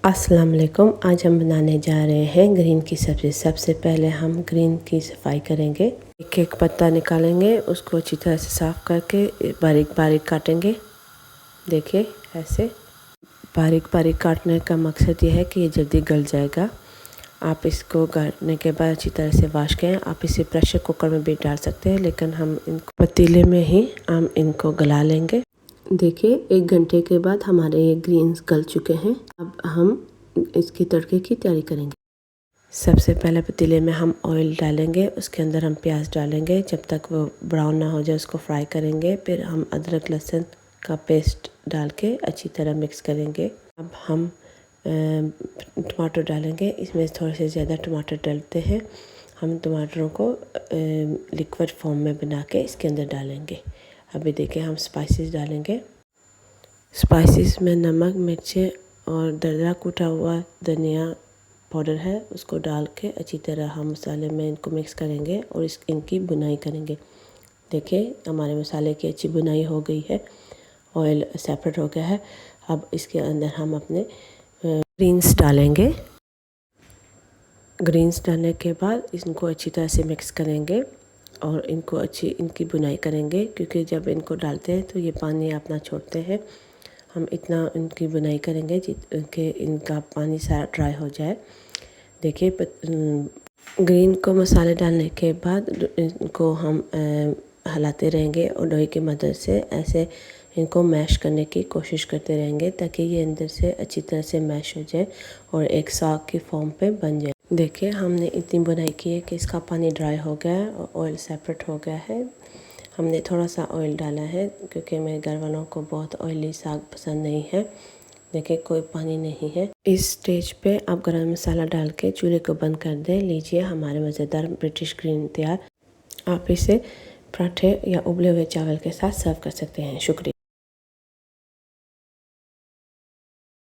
अस्सलाम वालेकुम। आज हम बनाने जा रहे हैं ग्रीन की सब्ज़ी। सबसे पहले हम ग्रीन की सफाई करेंगे। एक एक पत्ता निकालेंगे, उसको अच्छी तरह से साफ़ करके बारीक बारीक काटेंगे। देखिए ऐसे बारीक बारीक काटने का मकसद ये है कि ये जल्दी गल जाएगा। आप इसको काटने के बाद अच्छी तरह से वॉश करें। आप इसे प्रेशर कुकर में भी डाल सकते हैं, लेकिन हम इनको पतीले में ही हम इनको गला लेंगे। देखिए 1 घंटे के बाद हमारे ये ग्रीन्स गल चुके हैं। अब हम इसकी तड़के की तैयारी करेंगे। सबसे पहले पतीले में हम ऑयल डालेंगे, उसके अंदर हम प्याज डालेंगे। जब तक वो ब्राउन ना हो जाए उसको फ्राई करेंगे। फिर हम अदरक लहसुन का पेस्ट डाल के अच्छी तरह मिक्स करेंगे। अब हम टमाटर डालेंगे। इसमें थोड़े से ज़्यादा टमाटर डालते हैं। हम टमाटरों को लिक्विड फॉर्म में बना के इसके अंदर डालेंगे। अभी देखिए हम स्पाइसेस डालेंगे। स्पाइसेस में नमक, मिर्चें और दरदरा कूटा हुआ धनिया पाउडर है, उसको डाल के अच्छी तरह हम मसाले में इनको मिक्स करेंगे और इनकी बुनाई करेंगे। देखिए हमारे मसाले की अच्छी बुनाई हो गई है, ऑयल सेपरेट हो गया है। अब इसके अंदर हम अपने ग्रीन्स डालेंगे। ग्रीन्स डालने के बाद इनको अच्छी तरह से मिक्स करेंगे और इनको अच्छी इनकी बुनाई करेंगे, क्योंकि जब इनको डालते हैं तो ये पानी अपना छोड़ते हैं। हम इतना इनकी बुनाई करेंगे कि इनका पानी सारा ड्राई हो जाए। देखिए ग्रीन को मसाले डालने के बाद इनको हम हिलाते रहेंगे और लोहे की मदद से ऐसे इनको मैश करने की कोशिश करते रहेंगे, ताकि ये अंदर से अच्छी तरह से मैश हो जाए और एक साग की फॉर्म पे बन जाए। देखिए हमने इतनी बुनाई की है कि इसका पानी ड्राई हो गया है और ऑयल सेपरेट हो गया है। हमने थोड़ा सा ऑयल डाला है, क्योंकि मेरे घर वालों को बहुत ऑयली साग पसंद नहीं है। देखिए कोई पानी नहीं है। इस स्टेज पे आप गरम मसाला डाल के चूल्हे को बंद कर दें। लीजिए हमारे मज़ेदार ब्रिटिश ग्रीन तैयार। आप इसे पराठे या उबले हुए चावल के साथ सर्व कर सकते हैं। शुक्रिया।